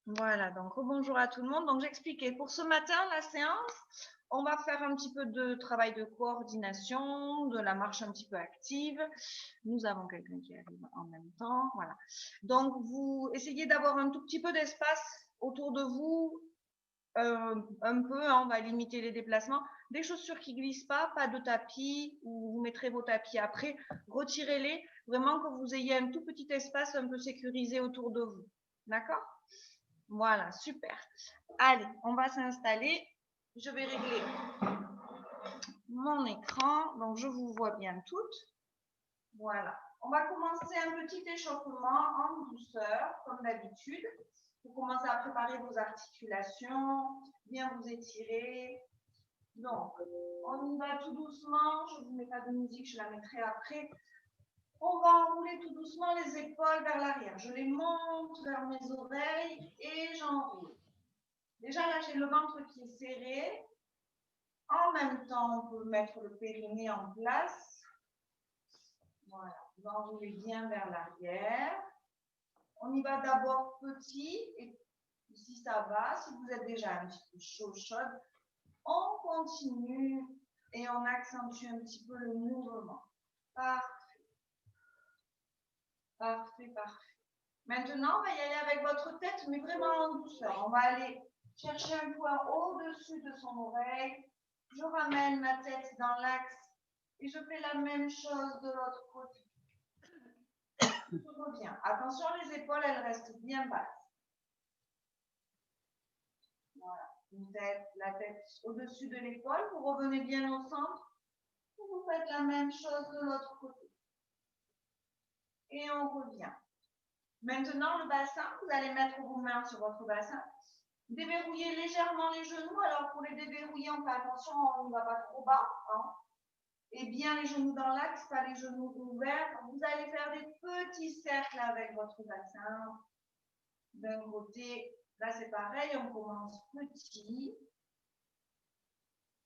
Voilà, donc bonjour à tout le monde. Donc j'expliquais, pour ce matin, la séance, on va faire un petit peu de travail de coordination, de la marche un petit peu active. Nous avons quelqu'un qui arrive en même temps. Voilà. Donc vous essayez d'avoir un tout petit peu d'espace autour de vous, un peu, hein, on va limiter les déplacements. Des chaussures qui glissent pas de tapis, ou vous mettrez vos tapis après, retirez-les, vraiment que vous ayez un tout petit espace un peu sécurisé autour de vous. D'accord ? Voilà, super. Allez, on va s'installer. Je vais régler mon écran, donc je vous vois bien toutes. Voilà. On va commencer un petit échauffement en douceur, comme d'habitude. Vous commencez à préparer vos articulations, bien vous étirer. Donc, on y va tout doucement. Je ne vous mets pas de musique, je la mettrai après. On va enrouler tout doucement les épaules vers l'arrière. Je les monte vers mes oreilles et j'enroule. Déjà, là, j'ai le ventre qui est serré. En même temps, on peut mettre le périnée en place. Voilà, vous enroulez bien vers l'arrière. On y va d'abord petit, et si ça va, si vous êtes déjà un petit peu chaude, on continue et on accentue un petit peu le mouvement. Parfait. Parfait, parfait. Maintenant, on va y aller avec votre tête, mais vraiment en douceur. On va aller chercher un point au-dessus de son oreille. Je ramène ma tête dans l'axe et je fais la même chose de l'autre côté. Je reviens. Attention, les épaules, elles restent bien basses. Voilà. La tête au-dessus de l'épaule. Vous revenez bien au centre. Vous faites la même chose de l'autre côté. Et on revient. Maintenant, le bassin, vous allez mettre vos mains sur votre bassin. Déverrouillez légèrement les genoux. Alors, pour les déverrouiller, on fait attention, on ne va pas trop bas. Hein. Et bien les genoux dans l'axe, pas les genoux ouverts. Vous allez faire des petits cercles avec votre bassin. D'un côté, là c'est pareil, on commence petit.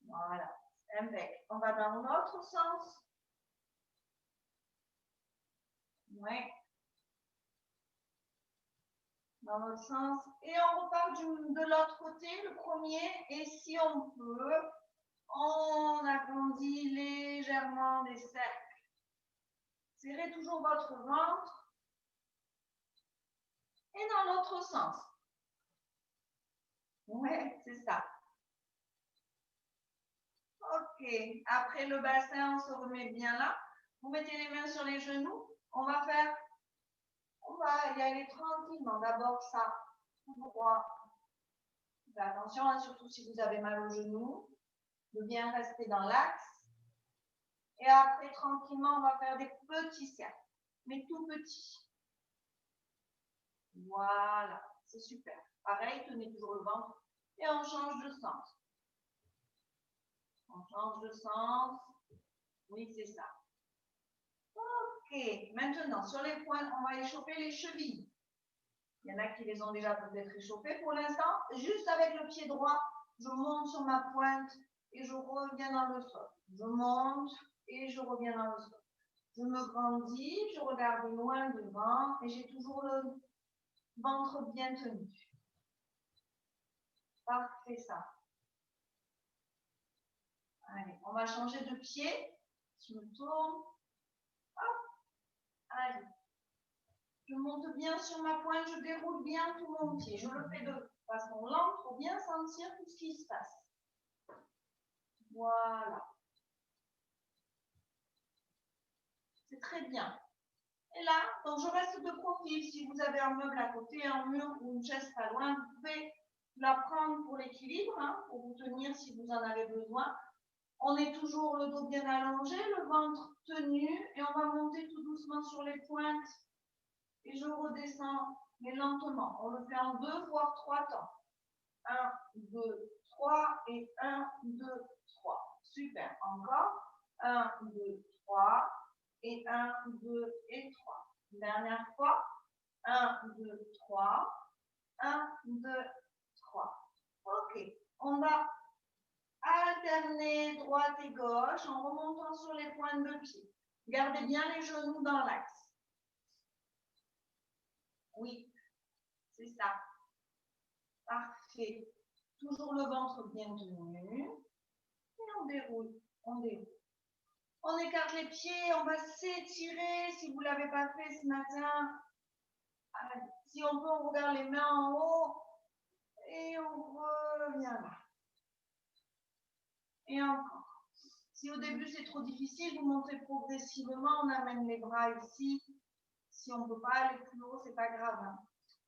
Voilà, impec. On va dans l'autre sens. Ouais. Dans l'autre sens. Et on repart de l'autre côté, le premier. Et si on peut, on agrandit légèrement les cercles. Serrez toujours votre ventre. Et dans l'autre sens. Ouais, c'est ça. Ok. Après le bassin, on se remet bien là. Vous mettez les mains sur les genoux. On va y aller tranquillement. D'abord ça, tout droit. Faites attention, hein, surtout si vous avez mal au genou, de bien rester dans l'axe. Et après, tranquillement, on va faire des petits cercles, mais tout petits. Voilà, c'est super. Pareil, tenez toujours le ventre et on change de sens. On change de sens. Oui, c'est ça. Ok, maintenant, sur les pointes, on va échauffer les chevilles. Il y en a qui les ont déjà peut-être échauffées pour l'instant. Juste avec le pied droit, je monte sur ma pointe et je reviens dans le sol. Je monte et je reviens dans le sol. Je me grandis, je regarde loin devant et j'ai toujours le ventre bien tenu. Parfait ça. Allez, on va changer de pied. Je me tourne. Hop. Allez. Je monte bien sur ma pointe, je déroule bien tout mon pied. Je le fais de façon lente pour bien sentir tout ce qui se passe. Voilà. C'est très bien. Et là, donc je reste de profil. Si vous avez un meuble à côté, un mur ou une chaise pas loin, vous pouvez la prendre pour l'équilibre, hein, pour vous tenir si vous en avez besoin. On est toujours le dos bien allongé, le ventre tenu et on va monter tout doucement sur les pointes. Et je redescends, mais lentement. On le fait en 2 voire 3 temps. 1, 2, 3 et 1, 2, 3. Super. Encore. 1, 2, 3 et 1, 2 et 3. Dernière fois. 1, 2, 3. 1, 2, 3. Ok. On va alterner droite et gauche en remontant sur les pointes de pied. Gardez bien les genoux dans l'axe. Oui, C'est ça. Parfait. Toujours le ventre bien tenu. Et on déroule, on déroule. On écarte les pieds, on va s'étirer. Si vous ne l'avez pas fait ce matin, si on peut, on regarde les mains en haut. Et on revient là. Et encore. Si au début c'est trop difficile, vous montez progressivement, on amène les bras ici. Si on ne peut pas aller plus haut, ce n'est pas grave. Hein.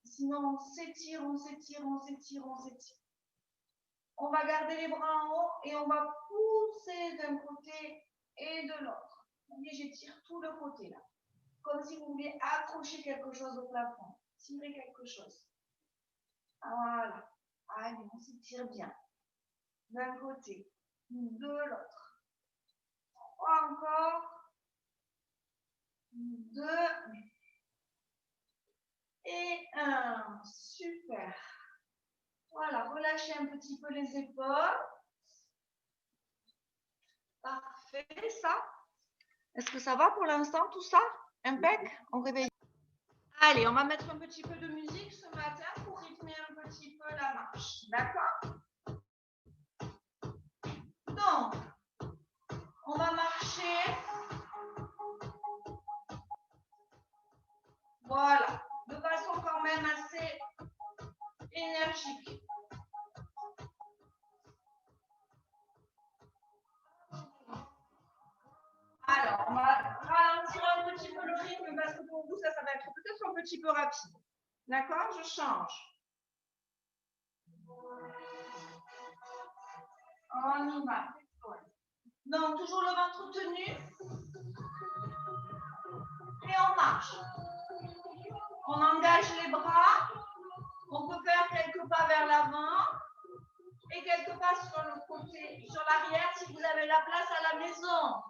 Sinon, on s'étire, on s'étire, on s'étire, on s'étire. On va garder les bras en haut et on va pousser d'un côté et de l'autre. J'étire tout le côté là. Comme si vous vouliez accrocher quelque chose au plafond. Tirer quelque chose. Voilà. Allez, on s'étire bien. D'un côté, de l'autre. Encore. 2. Et 1. Super. Voilà, relâchez un petit peu les épaules. Parfait, ça. Est-ce que ça va pour l'instant, tout ça? Impec? On réveille. Allez, on va mettre un petit peu de musique ce matin pour rythmer un petit peu la marche. D'accord? Donc, on va marcher. Voilà, de façon quand même assez énergique. Alors, on va ralentir un petit peu le rythme parce que pour vous, ça va être peut-être un petit peu rapide. D'accord? Je change. On y va. Donc, toujours le ventre tenu. Et on marche. On engage les bras. On peut faire quelques pas vers l'avant et quelques pas sur le côté, sur l'arrière si vous avez la place à la maison.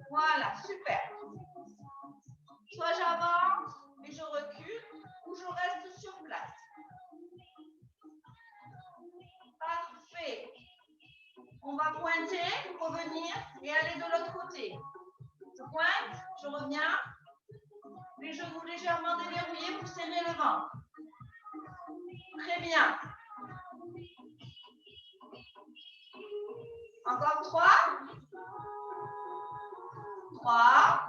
Voilà, super. Soit j'avance et je recule ou je reste sur place. Parfait. On va pointer, revenir et aller de l'autre côté. Je pointe, je reviens. Les genoux légèrement déverrouillés pour serrer le ventre. Très bien. Encore 3. 3.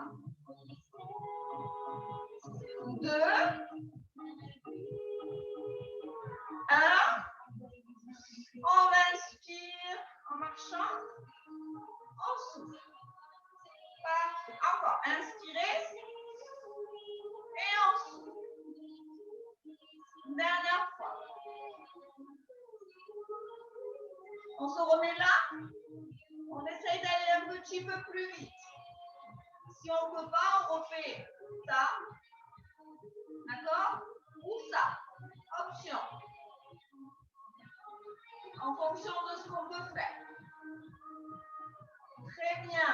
2. 1. On inspire en marchant. On souffle. Parfait. Encore. Inspirez. Et on souffle. Dernière fois. On se remet là. On essaye d'aller un petit peu plus vite. Si on ne peut pas, on refait ça. D'accord? Ou ça. Option. En fonction de ce qu'on peut faire. Très bien.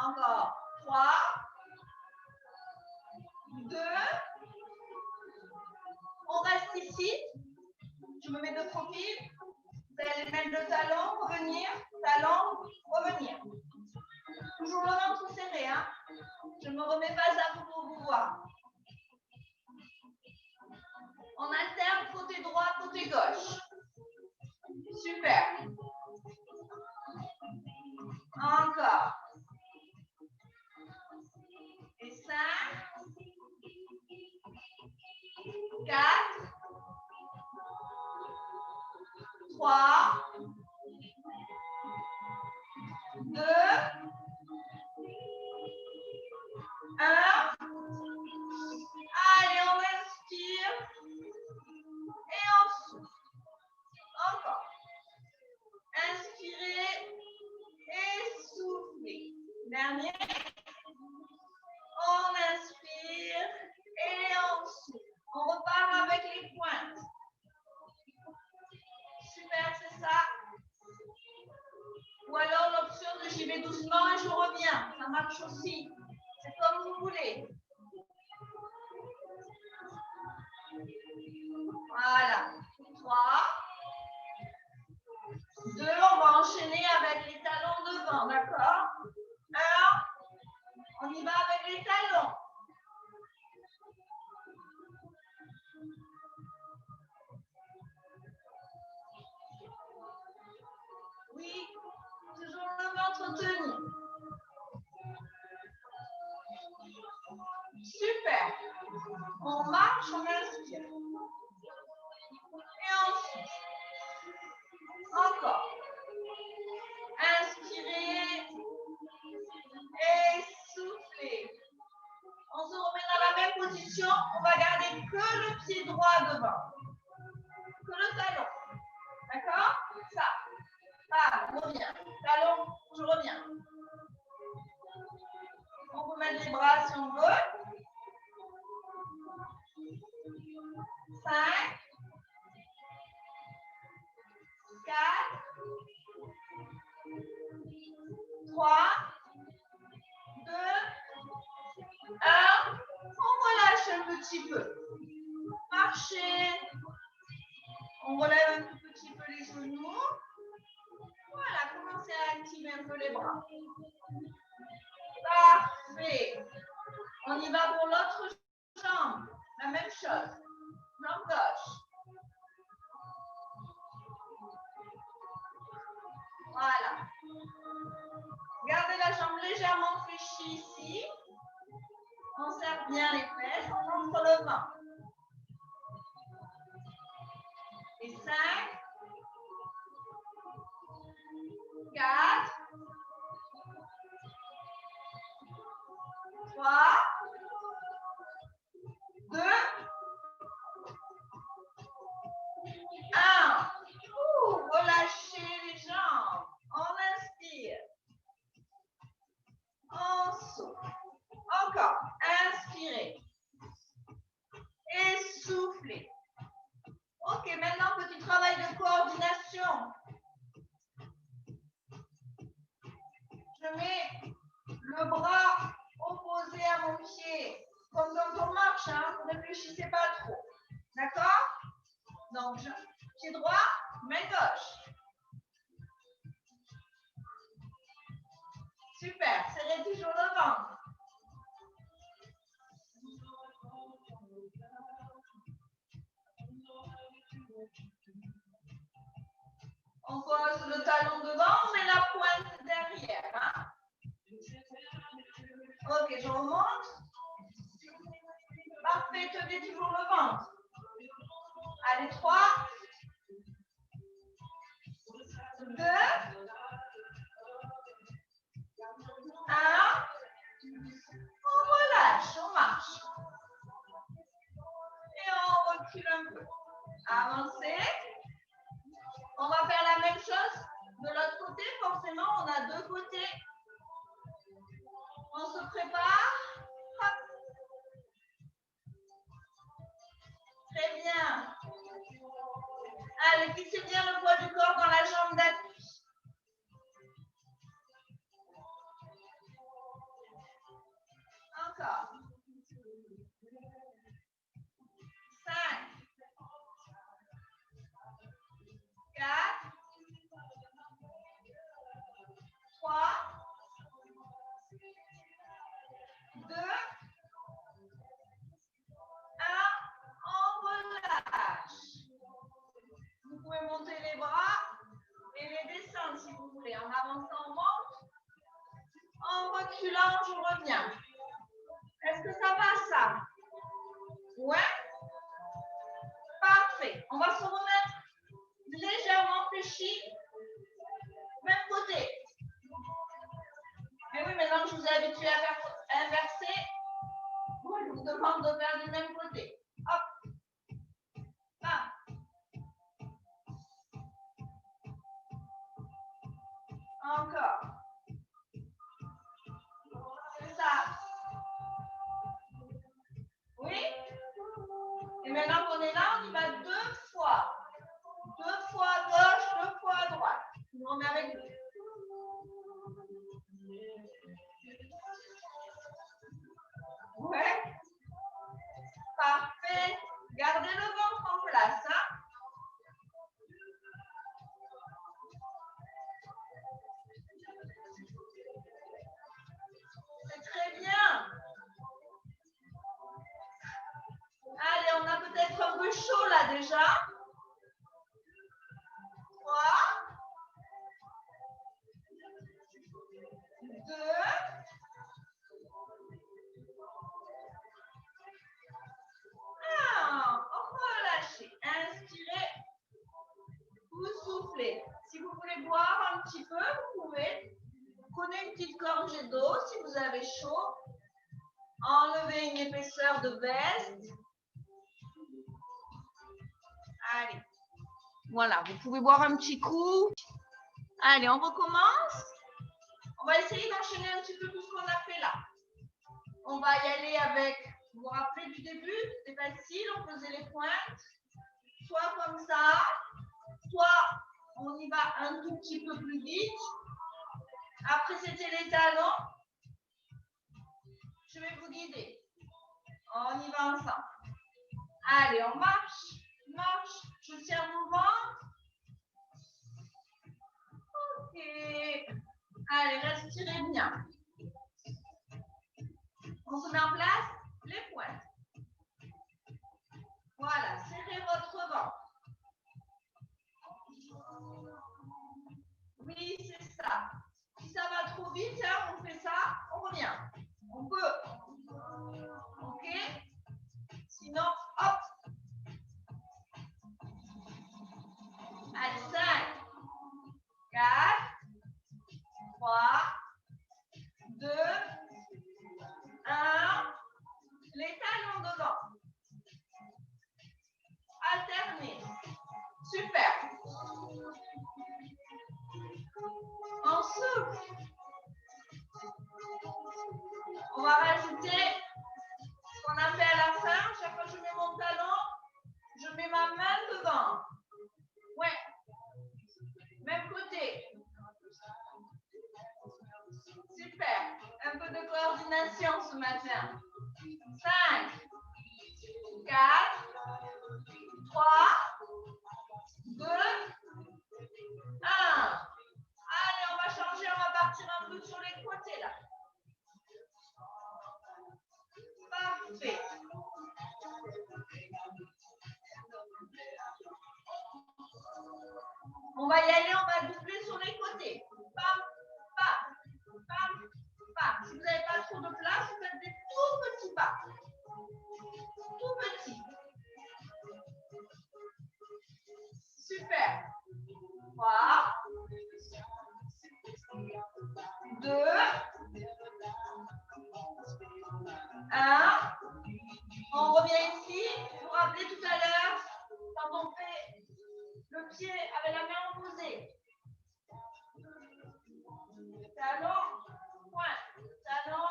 Encore. 3. 2. On reste ici. Je me mets de profil. Vous allez mettre le talon, revenir, talon, revenir. Toujours le ventre serré. Hein? Je ne me remets pas à vous pour vous voir. On alterne côté droit, côté gauche. Super. Encore. Et 5. 4. 3. 2. 1. Allez, on inspire. Et on souffle. Encore. Inspirez et soufflez. Dernier. On inspire et on souffle. On repart avec les pointes. Super, c'est ça. Ou alors l'option de j'y vais doucement et je reviens. Ça marche aussi. C'est comme vous voulez. Voilà. 3. 2. On va enchaîner avec les talons devant. D'accord? 1. les talons. Oui, toujours le ventre tenu. Super. On marche, on inspire. Et ensuite, encore. Inspirez et soufflez. On se remet dans la même position. On va garder que le pied droit devant. Que le talon. D'accord? Ça. Ah, on revient. Talon, je reviens. On peut mettre les bras si on veut. 5, 4, 3, 2, 1. On relâche un petit peu. Marchez. On relève un tout petit peu les genoux. Voilà, commencez à activer un peu les bras. Parfait. On y va pour l'autre jambe. La même chose. Jambe gauche. Voilà. Gardez la jambe légèrement fléchie ici. On serre bien les fesses entre le ventre. Et 5, 4, 3, 2, 1. Relâchez les jambes. On inspire. On souffle. Encore. Inspirez. Et soufflez. Ok, maintenant, petit travail de coordination. Je mets le bras opposé à mon pied. Comme quand on marche, hein, ne réfléchissez pas trop. D'accord? Donc, pied droit, main gauche. Super, serrez toujours le ventre. On pose le talon devant, on met la pointe derrière. Hein? Ok, je remonte. Parfait, tenez toujours le ventre. Allez, 3, 2, 1. On relâche, on marche. Et on recule un peu. Avancez. On va faire la même chose de l'autre côté. Forcément, on a deux côtés. On se prépare. Hop. Très bien. Allez, fixez bien le poids du corps dans la jambe d'appui. Encore. 5, 4, 3, 2, 1. On relâche. Vous pouvez monter les bras et les descendre si vous voulez. En avançant, on monte. En reculant, je reviens. Est-ce que ça va, ça? Ouais? Parfait. On va se remettre légèrement fléchi. Même côté. Mais oui, maintenant que je vous ai habitué à faire inverser, je vous demande de faire du même côté. Hop. Ah. Encore. C'est ça. Oui? Et maintenant qu'on est là, on y va 2 fois. 2 fois à gauche, 2 fois à droite. Je vous remets avec vous. Ouais. Parfait. l'eau si vous avez chaud. Enlevez une épaisseur de veste. Allez. Voilà, vous pouvez boire un petit coup. Allez, on recommence. On va essayer d'enchaîner un petit peu tout ce qu'on a fait là. On va y aller avec, vous vous rappelez du début, c'est facile, on faisait les pointes. Soit comme ça, soit on y va un tout petit peu plus vite. Après, c'était les talons. Je vais vous guider. On y va ensemble. Allez, on marche, marche. Je tiens mon ventre. Ok. Allez, respirez bien. On se met en place les pointes. Voilà, serrez votre ventre. Oui, c'est ça. Si ça va trop vite, hein, on fait ça, on revient. On peut. Ok? Sinon, hop. Allez, 5, 4, 3, 2, 1. Les talons devant. Alternez. Super. On souffle. On va rajouter ce qu'on a fait à la fin. Chaque fois que je mets mon talon, je mets ma main devant. Ouais. Même côté. Super. Un peu de coordination ce matin. 5, 4, 3, 2, 1. Allez, on va changer, on va partir un peu sur les côtés là. Parfait. On va y aller, on va doubler sur les côtés. Pam, pam, pam, pam. Si vous n'avez pas trop de place, vous faites des tout petits pas. Tout petits. Super. 3, 2, 1. On revient ici. Vous vous rappelez tout à l'heure, quand on fait le pied avec la main opposée. Talon, pointe. Talon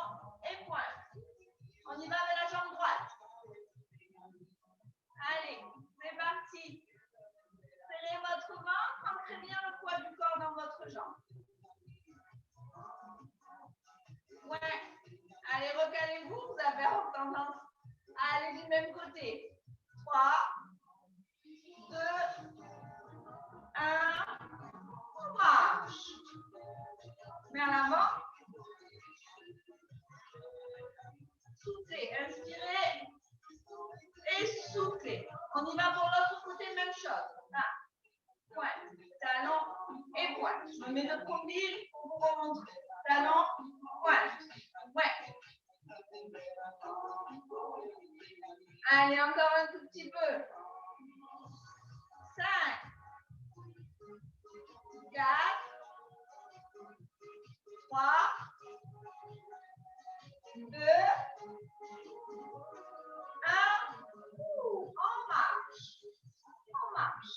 et pointe. On y va avec la jambe droite. Allez, c'est parti. Serrez votre ventre, ancrez bien le poids du corps dans votre jambe. Ouais. Allez, recalez-vous, vous avez tendance à aller du même côté. 3, 2, 1. On marche. Mais en avant. Soufflez, inspirez et soufflez. On y va pour l'autre côté, même chose. Là. Pointe, talon et pointe. Je me mets de profil pour vous remontrer. Talon, pointe. Ouais. Allez, encore un tout petit peu. 5, 4, 3, 2, 1. On marche. On marche.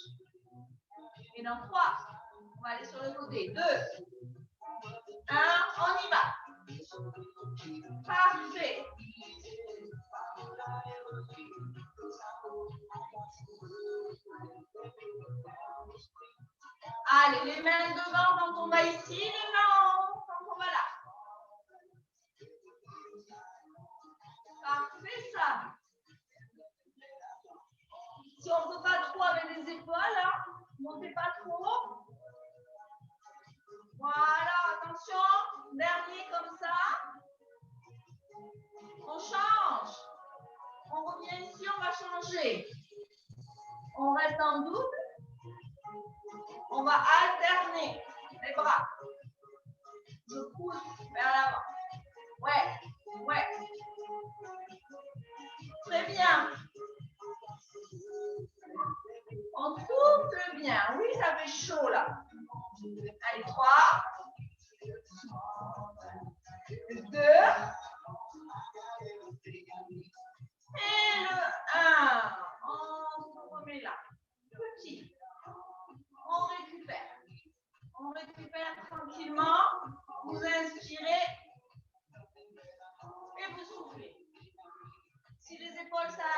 Et dans 3, on va aller sur le côté. 2, 1, on y va. Parfait. Allez, les mains devant quand on va ici, les mains en haut quand on va là. Parfait ça. Si on ne peut pas trop avec les épaules, hein, montez pas trop haut. Voilà, attention. Dernier comme ça. On change. On revient ici, on va changer. On reste en double. On va alterner les bras. Je pousse vers l'avant. Ouais, ouais. Très bien. On souffle bien. Oui, ça fait chaud là. Allez, 3,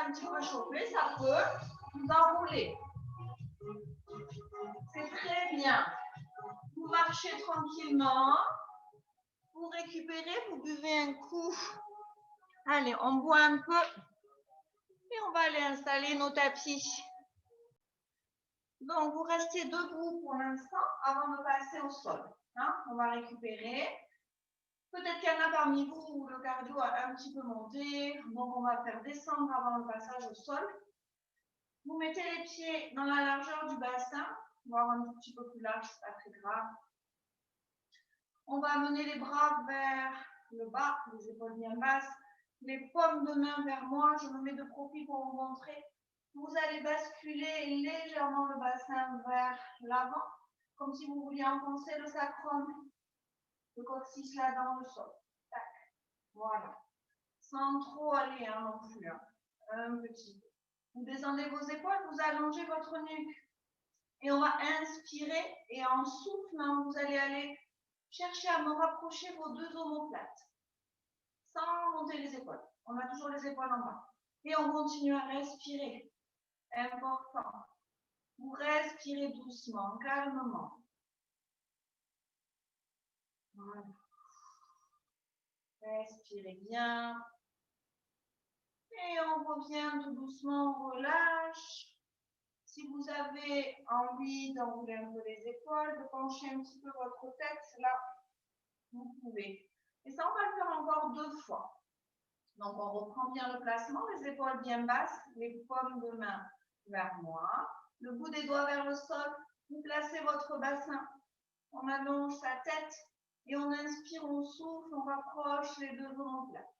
un petit peu chauffer, ça peut vous enrouler. C'est très bien. Vous marchez tranquillement. Vous récupérez, vous buvez un coup. Allez, on boit un peu. Et on va aller installer nos tapis. Donc, vous restez debout pour l'instant avant de passer au sol. Hein? On va récupérer. Peut-être qu'il y en a parmi vous où le cardio a un petit peu monté. Donc, on va faire descendre avant le passage au sol. Vous mettez les pieds dans la largeur du bassin, voire un tout petit peu plus large, c'est pas très grave. On va amener les bras vers le bas, les épaules bien basses, les paumes de main vers moi. Je me mets de profil pour vous montrer. Vous allez basculer légèrement le bassin vers l'avant, comme si vous vouliez enfoncer le sacrum, le coccyx là dans le sol. Tac. Voilà. Sans trop aller non plus. Un petit peu. Vous descendez vos épaules, vous allongez votre nuque. Et on va inspirer et en soufflant, vous allez aller chercher à me rapprocher vos deux omoplates. Sans monter les épaules. On a toujours les épaules en bas. Et on continue à respirer. Important. Vous respirez doucement, calmement. Voilà. Respirez bien. Et on revient tout doucement, on relâche. Si vous avez envie d'enrouler un peu les épaules, de pencher un petit peu votre tête, là, vous pouvez. Et ça, on va le faire encore 2 fois. Donc, on reprend bien le placement, les épaules bien basses, les paumes de main vers moi, le bout des doigts vers le sol. Vous placez votre bassin, on allonge sa tête et on inspire, on souffle, on rapproche les deux omoplates.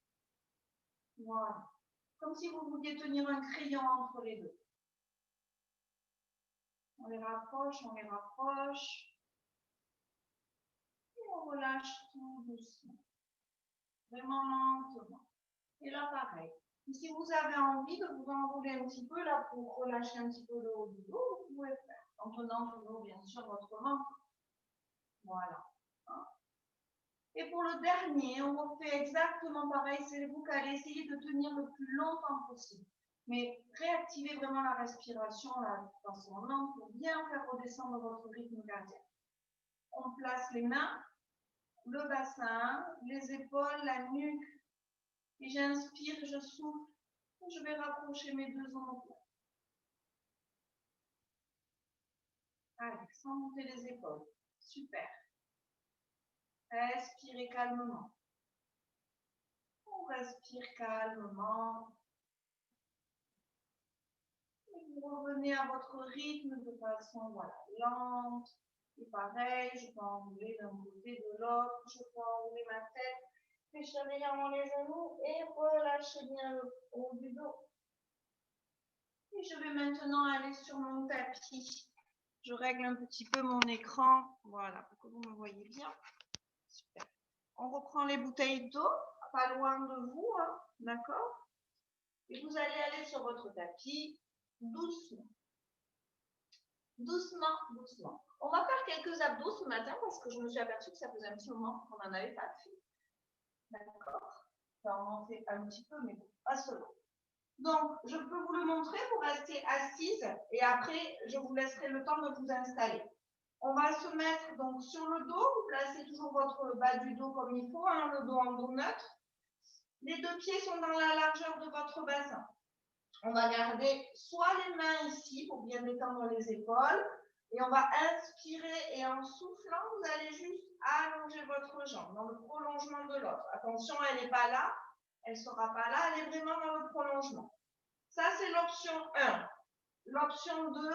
Voilà. Comme si vous vouliez tenir un crayon entre les deux. On les rapproche, on les rapproche. Et on relâche tout doucement. Vraiment lentement. Et là, pareil. Et si vous avez envie de vous enrouler un petit peu, là, pour relâcher un petit peu le haut du dos, vous pouvez le faire. En tenant toujours, bien sûr, votre ventre. Voilà. Et pour le dernier, on refait exactement pareil. C'est vous qui allez essayer de tenir le plus longtemps possible. Mais réactivez vraiment la respiration là, dans ce moment pour bien faire redescendre votre rythme cardiaque. On place les mains, le bassin, les épaules, la nuque. Et j'inspire, je souffle. Je vais rapprocher mes deux omoplates. Allez, sans monter les épaules. Super. Respirez calmement. On respire calmement. Et vous revenez à votre rythme de façon lente. Et pareil, je peux enrouler d'un côté, de l'autre. Je peux enrouler ma tête. Fléchir légèrement les genoux et relâchez bien le haut du dos. Et je vais maintenant aller sur mon tapis. Je règle un petit peu mon écran. Voilà, pour que vous me voyez bien. Super. On reprend les bouteilles d'eau, pas loin de vous, hein, d'accord? Et vous allez aller sur votre tapis, doucement. Doucement, doucement. On va faire quelques abdos ce matin parce que je me suis aperçue que ça faisait un petit moment qu'on n'en avait pas fait. D'accord? Ça en fait un petit peu, mais pas seulement. Donc, je peux vous le montrer, vous restez assise et après, je vous laisserai le temps de vous installer. On va se mettre donc sur le dos, vous placez toujours votre bas du dos comme il faut, hein, le dos en dos neutre. Les deux pieds sont dans la largeur de votre bassin. On va garder soit les mains ici pour bien détendre les épaules et on va inspirer et en soufflant, vous allez juste allonger votre jambe dans le prolongement de l'autre. Attention, elle n'est pas là, elle ne sera pas là, elle est vraiment dans le prolongement. Ça, c'est l'option 1. L'option 2,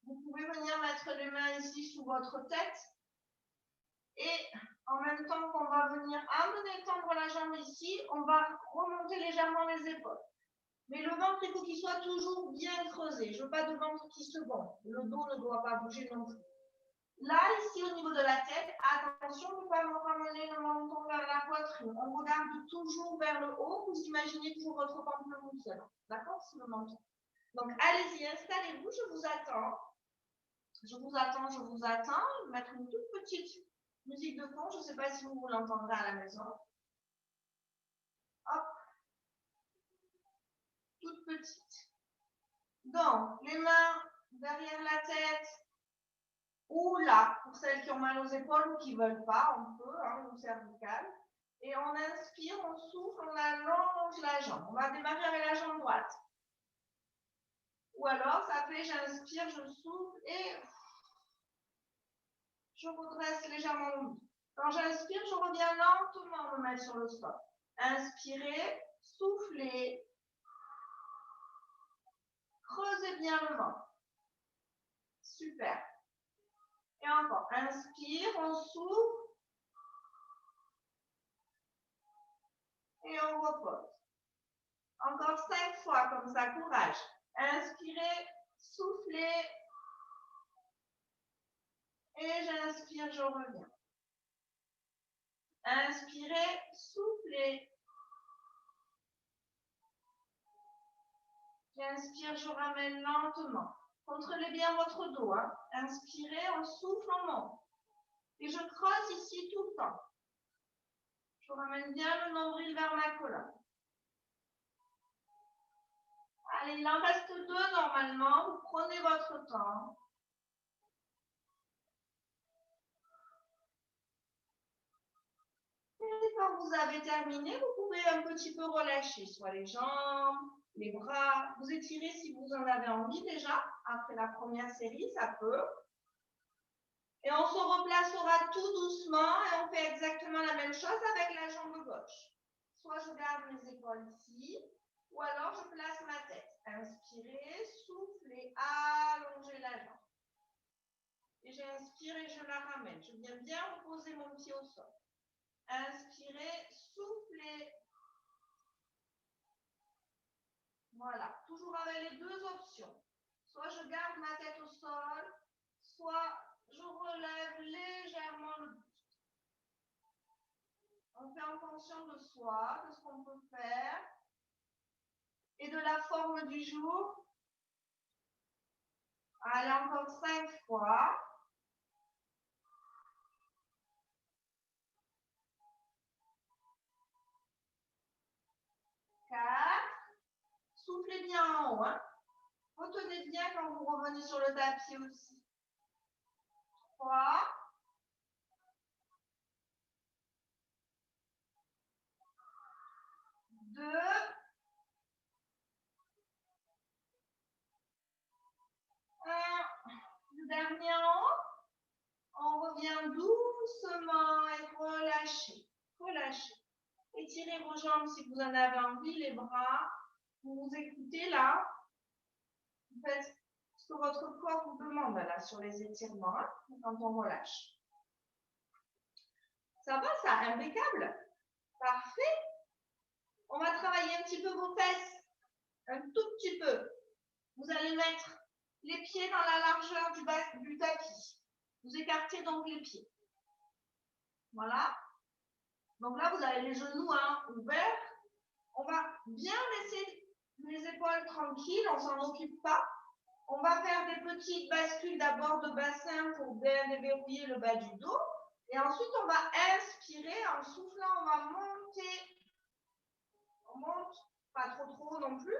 vous pouvez venir mettre les mains ici sous votre tête et en même temps qu'on va venir amener tendre la jambe ici, on va remonter légèrement les épaules. Mais le ventre, il faut qu'il soit toujours bien creusé. Je ne veux pas de ventre qui se gonfle. Le dos ne doit pas bouger non plus. Là, ici, au niveau de la tête, attention de ne pas me ramener le menton vers la poitrine. On regarde toujours vers le haut. Vous imaginez toujours votre pamplemousse. D'accord? C'est le menton. Donc, allez-y, installez-vous. Je vous attends. Je vous attends, je vous attends. Je vais mettre une toute petite musique de fond. Je ne sais pas si vous l'entendrez à la maison. Hop. Toute petite. Donc, les mains derrière la tête ou là, pour celles qui ont mal aux épaules ou qui ne veulent pas, on peut, hein, ou cervicale. Et on inspire, on souffle, on allonge la jambe. On va démarrer avec la jambe droite. Ou alors, ça fait j'inspire, je souffle et je redresse légèrement mon dos. Quand j'inspire, je reviens lentement me mettre sur le sol. Inspirez, soufflez. Creusez bien le ventre. Super. Et encore, inspire, on souffle. Et on repose. Encore 5 fois comme ça, courage. Inspirez, soufflez. Et j'inspire, je reviens. Inspirez, soufflez. J'inspire, je ramène lentement. Contrôlez bien votre dos. Hein. Inspirez, on souffle, on monte. Et je creuse ici tout le temps. Je ramène bien le nombril vers ma colonne. Allez, il en reste 2 normalement. Vous prenez votre temps. Et quand vous avez terminé, vous pouvez un petit peu relâcher, soit les jambes, les bras. Vous étirez si vous en avez envie déjà. Après la première série, ça peut. Et on se replacera tout doucement et on fait exactement la même chose avec la jambe gauche. Soit je garde mes épaules ici, ou alors je place ma tête. Inspirez, soufflez, allongez la jambe. Et j'inspire et je la ramène. Je viens bien reposer mon pied au sol. Inspirez, soufflez. Voilà, toujours avec les 2 options. Soit je garde ma tête au sol, soit je relève légèrement le buste. On fait en fonction de soi, de ce qu'on peut faire et de la forme du jour. Allez, encore 5 fois. 4. Soufflez bien en haut. Hein. Retenez bien quand vous revenez sur le tapis aussi. 3. 2. 1. Le dernier en haut. On revient doucement et relâchez. Relâchez. Étirez vos jambes si vous en avez envie, les bras. Vous vous écoutez là. Vous faites ce que votre corps vous demande là sur les étirements hein, quand on relâche. Ça va, ça? Impeccable? Parfait. On va travailler un petit peu vos fesses. Un tout petit peu. Vous allez mettre les pieds dans la largeur du tapis. Vous écartez donc les pieds. Voilà. Donc là, vous avez les genoux hein, ouverts. On va bien laisser les épaules tranquilles, on ne s'en occupe pas. On va faire des petites bascules d'abord de bassin pour bien déverrouiller le bas du dos. Et ensuite, on va inspirer. En soufflant, on va monter. On monte, pas trop non plus.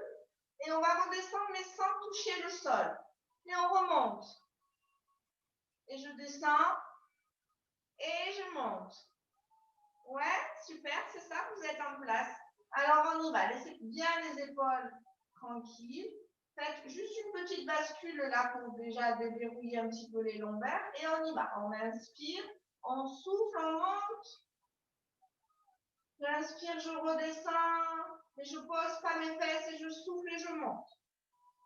Et on va redescendre, mais sans toucher le sol. Et on remonte. Et je descends. Et je monte. Ouais, super, c'est ça, vous êtes en place. Alors, on y va. Laissez bien les épaules tranquilles. Faites juste une petite bascule là pour déjà déverrouiller un petit peu les lombaires. Et on y va. On inspire, on souffle, on monte. J'inspire, je redescends. Et je pose pas mes fesses et je souffle et je monte.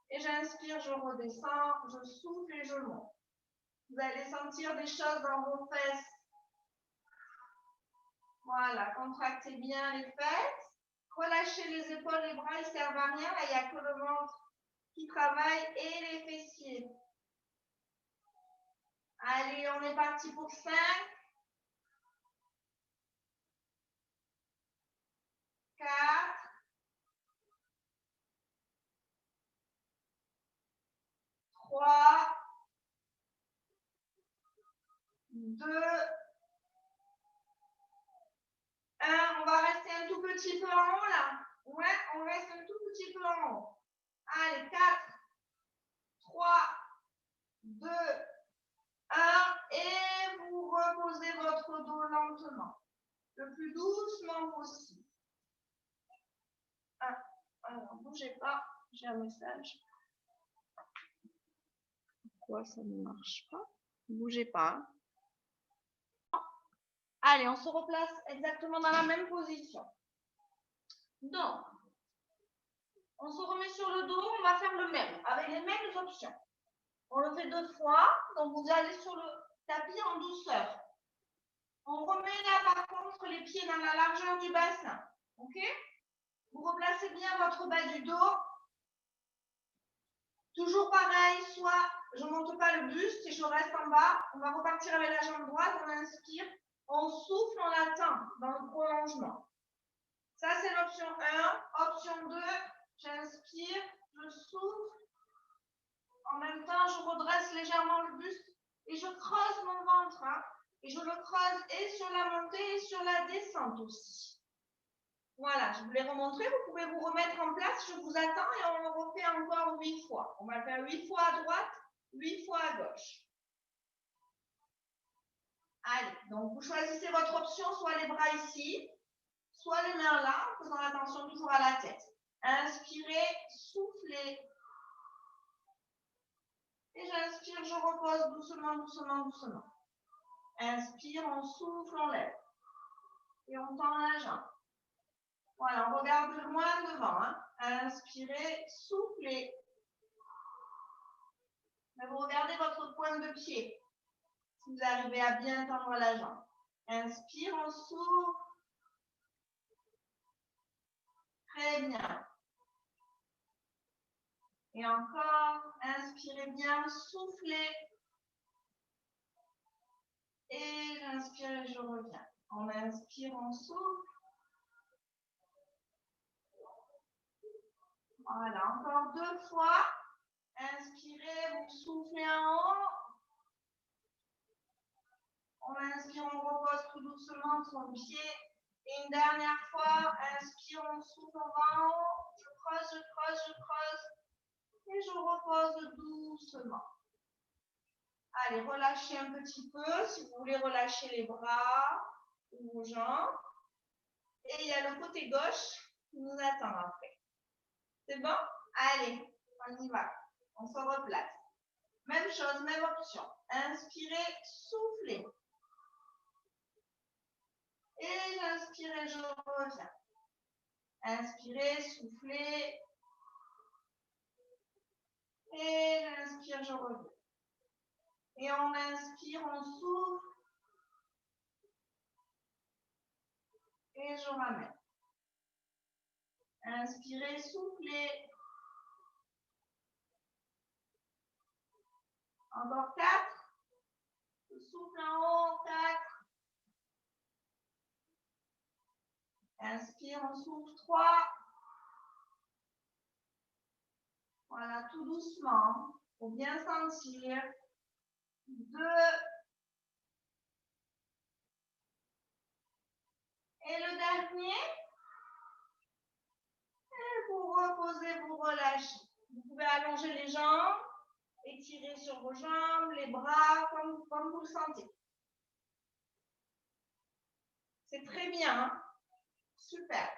Et j'inspire, je redescends, je souffle et je monte. Vous allez sentir des choses dans vos fesses. Voilà, contractez bien les fesses. Relâchez les épaules, les bras, ils ne servent à rien. Là, il n'y a que le ventre qui travaille et les fessiers. Allez, on est parti pour 5. 4. 3. 2. 1. On va rester un tout petit peu en haut là. Ouais, on reste un tout petit peu en haut. Allez, 4, 3, 2, 1. Et vous reposez votre dos lentement. Le plus doucement possible. Ah, alors, bougez pas. J'ai un message. Pourquoi ça ne marche pas? Ne bougez pas. Allez, on se replace exactement dans la même position. Donc, on se remet sur le dos, on va faire le même, avec les mêmes options. On le fait 2 fois, donc vous allez sur le tapis en douceur. On remet là par contre les pieds dans la largeur du bassin. Ok? Vous replacez bien votre bas du dos. Toujours pareil, soit je ne monte pas le buste et je reste en bas. On va repartir avec la jambe droite, on inspire, on souffle, on attend dans le prolongement. Ça, c'est l'option 1. Option 2, j'inspire, je souffle. En même temps, je redresse légèrement le buste et je creuse mon ventre. Hein, et je le creuse et sur la montée et sur la descente aussi. Voilà, je vous l'ai remontré. Vous pouvez vous remettre en place. Je vous attends et on le refait encore 8 fois. On va le faire 8 fois à droite, 8 fois à gauche. Allez, donc vous choisissez votre option, soit les bras ici, soit les mains là, en faisant attention toujours à la tête. Inspirez, soufflez. Et j'inspire, je repose doucement, doucement, doucement. Inspire, on souffle, on lève. Et on tend la jambe. Voilà, on regarde loin devant. Hein. Inspirez, soufflez. Mais vous regardez votre pointe de pied. Si vous arrivez à bien tendre la jambe. Inspire, on souffle. Très bien. Et encore, inspirez bien, soufflez. Et j'inspire et je reviens. On inspire, on souffle. Voilà, encore 2 fois. Inspirez, vous soufflez en haut. On inspire, on repose tout doucement son pied. Et une dernière fois, inspire, on souffle, on va en haut. Je creuse, je creuse, je creuse. Et je repose doucement. Allez, relâchez un petit peu. Si vous voulez relâcher les bras ou vos jambes. Et il y a le côté gauche qui nous attend après. C'est bon? Allez, on y va. On se replace. Même chose, même option. Inspirez, soufflez. Et j'inspire et je reviens. Inspirez, soufflez. Et j'inspire, je reviens. Et on inspire, on souffle. Et je ramène. Inspirez, soufflez. Encore 4. Souffle en haut, 4. Inspire, on souffle, 3. Voilà, tout doucement. Il faut bien sentir. 2. Et le dernier. Et vous reposez, vous relâchez. Vous pouvez allonger les jambes, étirer sur vos jambes, les bras, comme vous le sentez. C'est très bien. Hein? Super.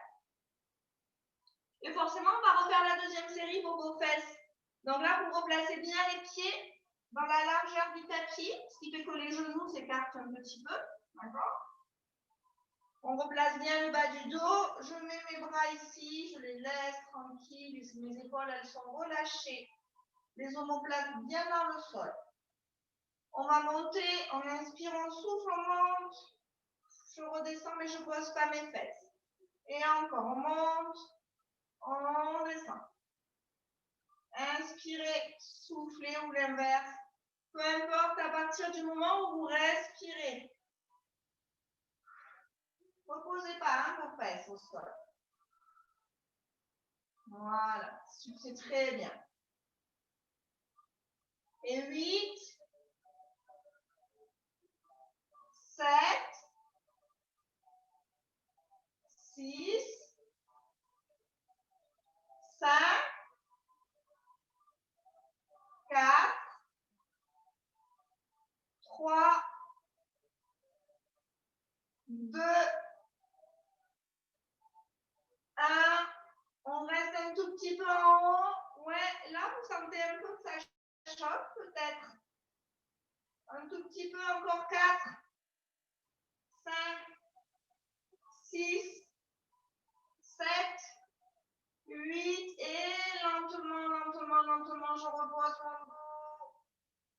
Et forcément, on va refaire la deuxième série pour vos fesses. Donc là, vous replacez bien les pieds dans la largeur du tapis, ce qui fait que les genoux s'écartent un petit peu. D'accord? On replace bien le bas du dos. Je mets mes bras ici, je les laisse tranquilles. Mes épaules, elles sont relâchées. Les omoplates bien dans le sol. On va monter, on inspire, on souffle, on monte. Je redescends, mais je ne pose pas mes fesses. Et encore, on monte, on descend. Inspirez, soufflez ou l'inverse. Peu importe, à partir du moment où vous respirez. Reposez pas hein, vos fesses au sol. Voilà, c'est très bien. Et 8, 7, 6, 5, 2, 1. On reste un tout petit peu en haut. Ouais, là, vous sentez un peu que ça choque peut-être. Un tout petit peu, encore 4, 5, 6, 7, 8. Et lentement, lentement, lentement, je repose mon dos.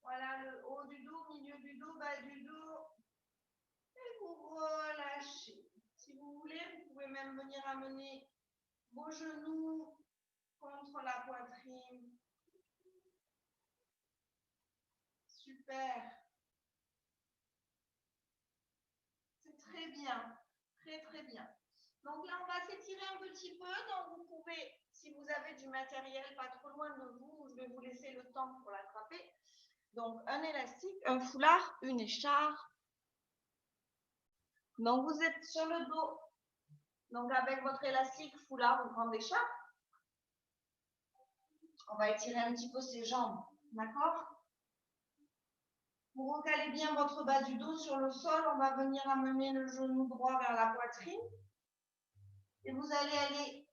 Voilà, le haut du dos, milieu du dos, bas du dos. Et vous relâchez. Si vous voulez, vous pouvez même venir amener vos genoux contre la poitrine. Super. C'est très bien. Très, très bien. Donc là, on va s'étirer un petit peu. Donc, vous pouvez, si vous avez du matériel pas trop loin de vous, je vais vous laisser le temps pour l'attraper. Donc, un élastique, un foulard, une écharpe. Donc, vous êtes sur le dos. Donc, avec votre élastique, foulard ou grande écharpe, on va étirer un petit peu ses jambes. D'accord? Vous recalez bien votre bas du dos sur le sol. On va venir amener le genou droit vers la poitrine. Et vous allez aller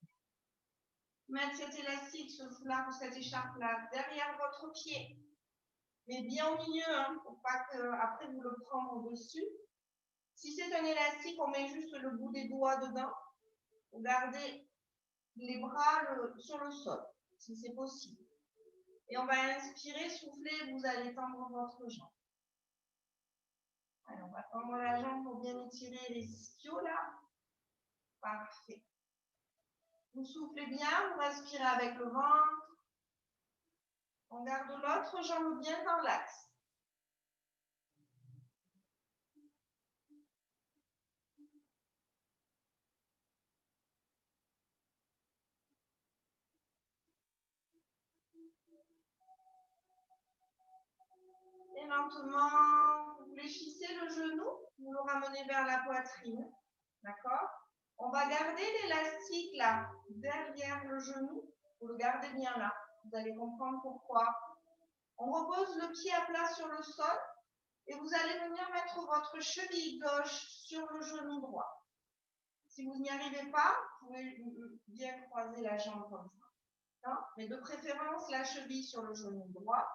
mettre cet élastique, ce foulard ou cette écharpe-là derrière votre pied. Mais bien au milieu, hein, pour pas qu'après vous le prendre au-dessus. Si c'est un élastique, on met juste le bout des doigts dedans. Vous gardez les bras sur le sol, si c'est possible. Et on va inspirer, souffler, vous allez tendre votre jambe. Allez, on va tendre la jambe pour bien étirer les ischios là. Parfait. Vous soufflez bien, vous respirez avec le ventre. On garde l'autre jambe bien dans l'axe. Et lentement, vous fléchissez le genou, vous le ramenez vers la poitrine. D'accord? On va garder l'élastique là, derrière le genou. Vous le gardez bien là. Vous allez comprendre pourquoi. On repose le pied à plat sur le sol et vous allez venir mettre votre cheville gauche sur le genou droit. Si vous n'y arrivez pas, vous pouvez bien croiser la jambe comme ça. Non? Mais de préférence, la cheville sur le genou droit.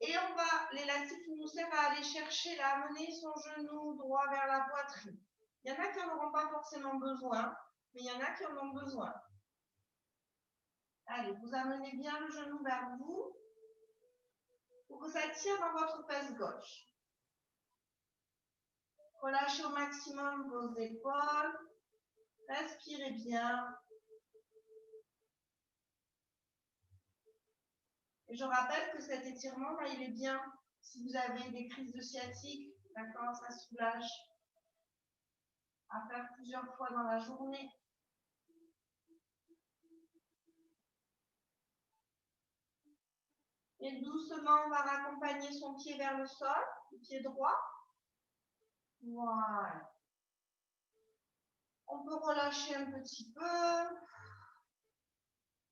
Et on va, l'élastique nous sert à aller chercher, à amener son genou droit vers la poitrine. Il y en a qui n'en auront pas forcément besoin, mais il y en a qui en ont besoin. Allez, vous amenez bien le genou vers vous pour que ça tire dans votre fesse gauche. Relâchez au maximum vos épaules. Respirez bien. Et je rappelle que cet étirement, là, il est bien si vous avez des crises de sciatique. D'accord, ça soulage. À faire plusieurs fois dans la journée. Et doucement, on va raccompagner son pied vers le sol, le pied droit. Voilà. On peut relâcher un petit peu.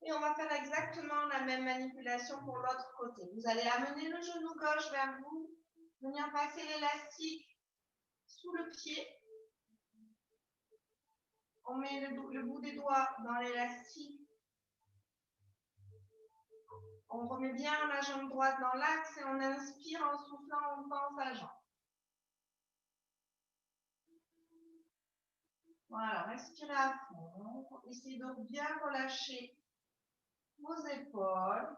Et on va faire exactement la même manipulation pour l'autre côté. Vous allez amener le genou gauche vers vous, venir passer l'élastique sous le pied. On met le bout des doigts dans l'élastique. On remet bien la jambe droite dans l'axe et on inspire en soufflant, on pense la jambe. Voilà, respirez à fond. Essayez de bien relâcher vos épaules.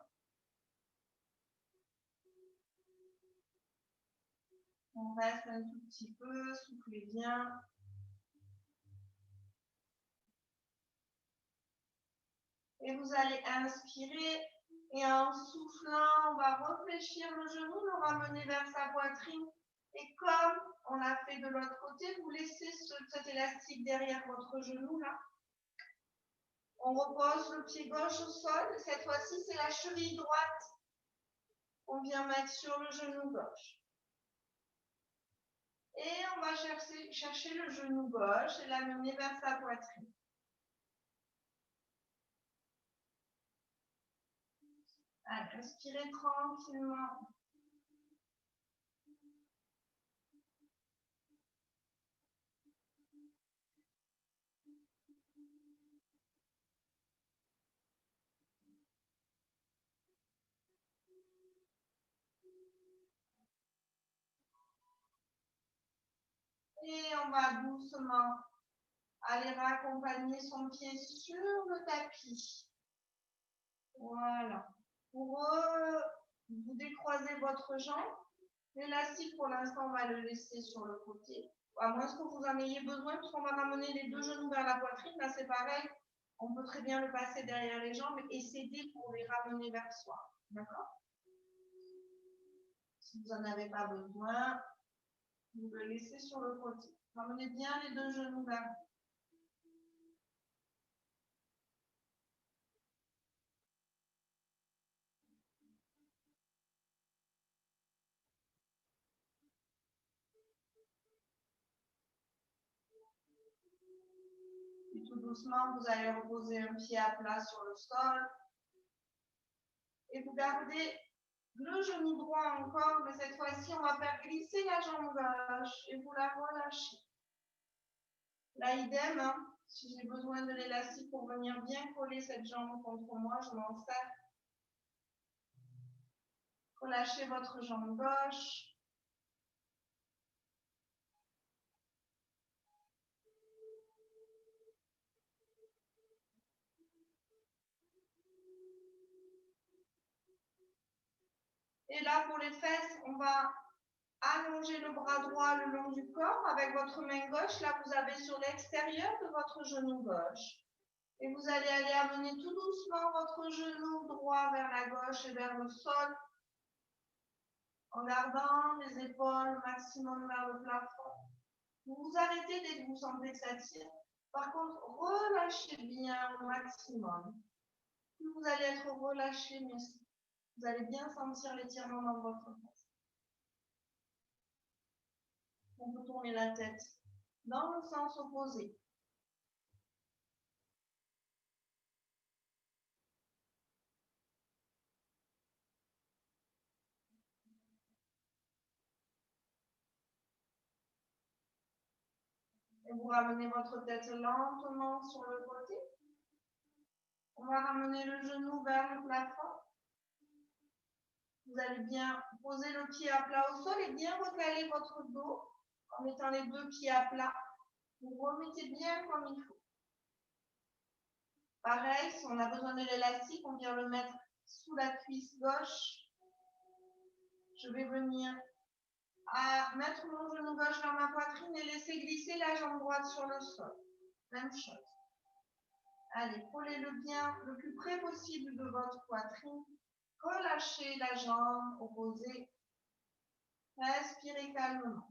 On reste un tout petit peu, soufflez bien. Et vous allez inspirer et en soufflant, on va réfléchir le genou, le ramener vers sa poitrine. Et comme on l'a fait de l'autre côté, vous laissez cet élastique derrière votre genou là. On repose le pied gauche au sol. Cette fois-ci, c'est la cheville droite qu'on vient mettre sur le genou gauche. Et on va chercher le genou gauche et l'amener vers sa poitrine. Allez, respirez tranquillement. Et on va doucement aller raccompagner son pied sur le tapis. Voilà. Pour vous décroiser votre jambe, l'élastique pour l'instant on va le laisser sur le côté. À moins que vous en ayez besoin, parce qu'on va ramener les deux genoux vers la poitrine. Là c'est pareil, on peut très bien le passer derrière les jambes et s'aider pour les ramener vers soi. D'accord? Si vous n'en avez pas besoin, vous le laissez sur le côté. Ramenez bien les deux genoux vers vous. Et tout doucement, vous allez reposer un pied à plat sur le sol. Et vous gardez le genou droit encore, mais cette fois-ci, on va faire glisser la jambe gauche et vous la relâchez. Là, idem, hein, si j'ai besoin de l'élastique pour venir bien coller cette jambe contre moi, je m'en sers. Relâchez votre jambe gauche. Et là, pour les fesses, on va allonger le bras droit le long du corps avec votre main gauche. Là, vous avez sur l'extérieur de votre genou gauche. Et vous allez aller amener tout doucement votre genou droit vers la gauche et vers le sol, en gardant les épaules maximum vers le plafond. Vous vous arrêtez dès que vous sentez que ça tire. Par contre, relâchez bien au maximum. Plus vous allez être relâché, mieux vous allez bien sentir l'étirement dans votre face. On peut tourner la tête dans le sens opposé. Et vous ramenez votre tête lentement sur le côté. On va ramener le genou vers le plafond. Vous allez bien poser le pied à plat au sol et bien recaler votre dos en mettant les deux pieds à plat. Vous remettez bien comme il faut. Pareil, si on a besoin de l'élastique, on vient le mettre sous la cuisse gauche. Je vais venir à mettre mon genou gauche vers ma poitrine et laisser glisser la jambe droite sur le sol. Même chose. Allez, collez-le bien le plus près possible de votre poitrine. Relâchez la jambe opposée. Respirez calmement.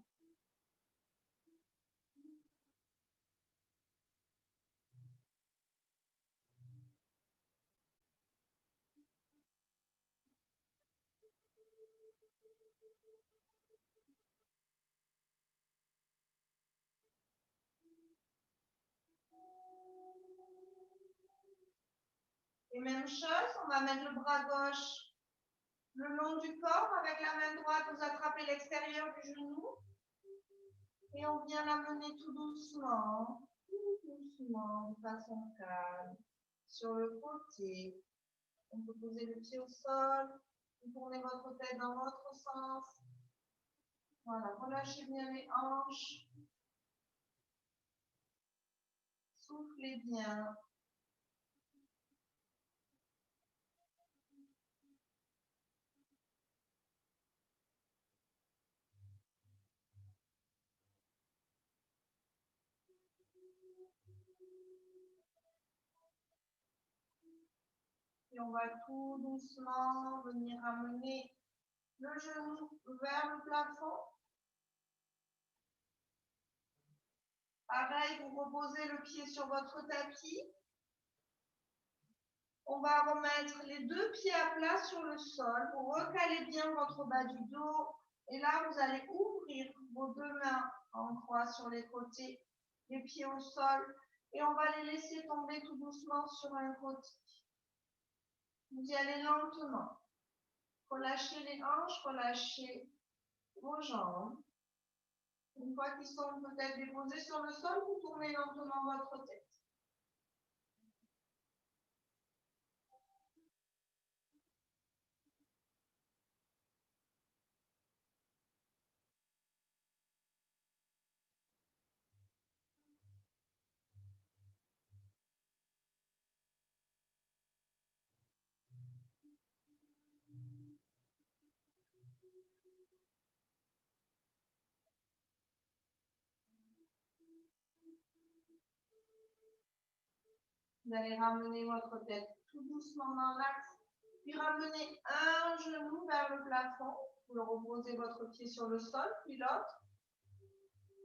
Et même chose, on va mettre le bras gauche le long du corps. Avec la main droite, vous attrapez l'extérieur du genou. Et on vient l'amener tout doucement, de façon calme, sur le côté. On peut poser le pied au sol, vous tournez votre tête dans votre sens. Voilà, relâchez bien les hanches. Soufflez bien. Et on va tout doucement venir amener le genou vers le plafond. Pareil, vous reposez le pied sur votre tapis. On va remettre les deux pieds à plat sur le sol. Vous recalez bien votre bas du dos. Et là, vous allez ouvrir vos deux mains en croix sur les côtés, les pieds au sol. Et on va les laisser tomber tout doucement sur un côté. Vous y allez lentement. Relâchez les hanches, relâchez vos jambes. Une fois qu'ils sont peut-être déposés sur le sol, vous tournez lentement votre tête. Vous allez ramener votre tête tout doucement dans l'axe. Puis ramenez un genou vers le plafond. Vous reposez votre pied sur le sol, puis l'autre.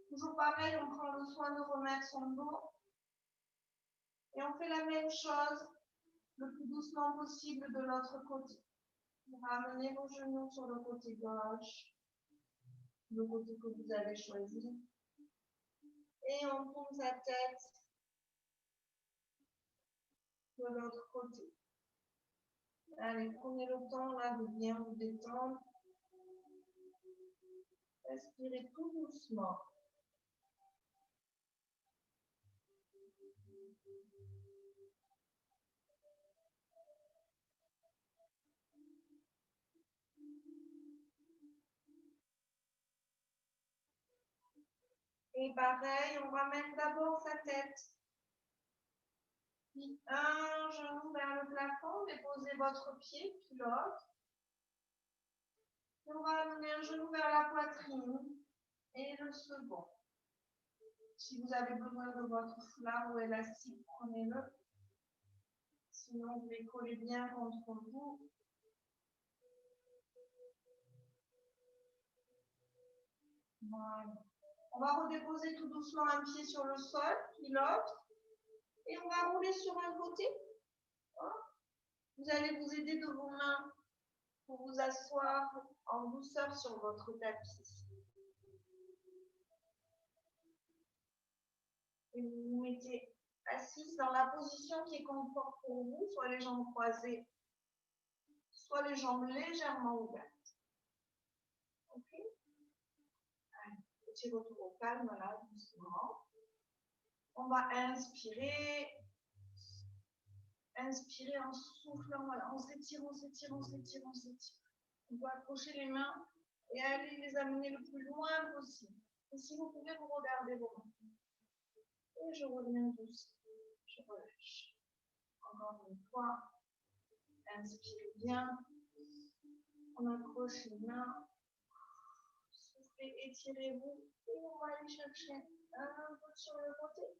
Toujours pareil, on prend le soin de remettre son dos. Et on fait la même chose le plus doucement possible de l'autre côté. Vous ramenez vos genoux sur le côté gauche, le côté que vous avez choisi. Et on tourne sa tête de l'autre côté. Allez, prenez le temps là de bien vous détendre. Respirez tout doucement. Et pareil, on ramène d'abord sa tête. Puis un genou vers le plafond, déposez votre pied, puis l'autre. On va amener un genou vers la poitrine et le second. Si vous avez besoin de votre foulard ou élastique, prenez-le. Sinon, vous les collez bien contre vous. Voilà. On va redéposer tout doucement un pied sur le sol, puis l'autre. Et on va rouler sur un côté. Vous allez vous aider de vos mains pour vous asseoir en douceur sur votre tapis. Et vous vous mettez assise dans la position qui est confort pour vous, soit les jambes croisées, soit les jambes légèrement ouvertes. Ok? Allez, petit retour au calme là, doucement. On va inspirer. Inspirez en soufflant, voilà. On s'étire, on s'étire, on s'étire, on s'étire. On peut accrocher les mains et aller les amener le plus loin possible. Et si vous pouvez, vous regardez vos mains. Et je reviens doucement. Je relâche. Encore une fois. Inspirez bien. On accroche les mains. Soufflez, étirez-vous. Et on va aller chercher un peu sur le côté.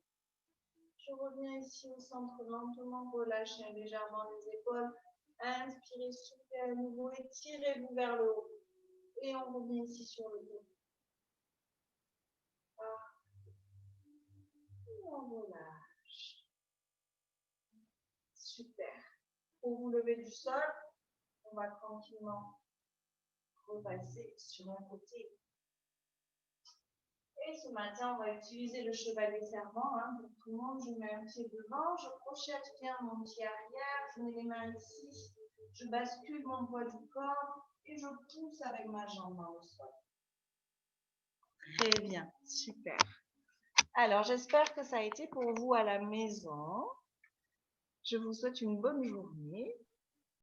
Je reviens ici au centre lentement, relâchez légèrement les épaules. Inspirez, soufflez à nouveau, étirez-vous vers le haut. Et on revient ici sur le dos. Et on relâche. Super. Pour vous lever du sol, on va tranquillement repasser sur un côté. Et ce matin, on va utiliser le chevalier servant. Pour tout le monde, je mets un pied devant, je crochette bien mon pied arrière, je mets les mains ici, je bascule mon poids du corps et je pousse avec ma jambe dans le sol. Très bien, super. Alors, j'espère que ça a été pour vous à la maison. Je vous souhaite une bonne journée.